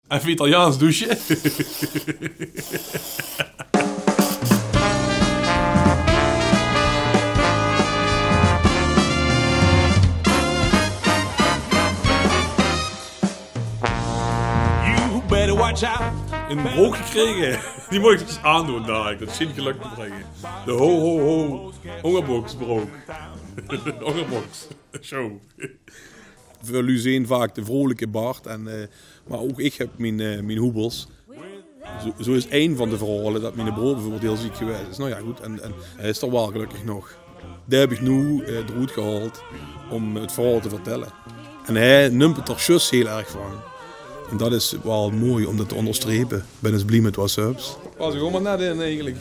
Even Italiaans douchen. Een broek gekregen. Die moet ik dus aandoen dadelijk. Dat zin geluk te brengen. De ho. Hongerboxbroek. Hongerbox. Show. We zien vaak de vrolijke Bart. Maar ook ik heb mijn hoebels. Zo is één van de verhalen dat mijn broer bijvoorbeeld heel ziek geweest is. Nou ja, goed. En hij is er wel gelukkig nog. Daar heb ik nu eruit gehaald om het verhaal te vertellen. En hij neemt het er juist heel erg van. En dat is wel mooi om dat te onderstrepen. Ik ben eens blij met wat subs. Was ik gewoon maar net in eigenlijk.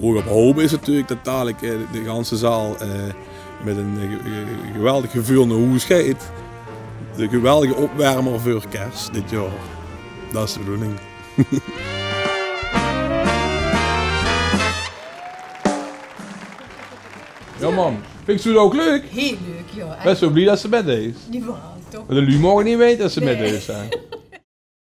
Hoog op hoop is het natuurlijk dat dadelijk de ganse zaal met een geweldig gevulde hoes gaat. De geweldige opwarmer voor kerst dit jaar. Dat is de bedoeling. Ja man, vind je het ook leuk? Heel leuk, ja. Best wel blij dat ze met is. Die waren toch. Maar de lui mogen niet weten dat ze met is zijn.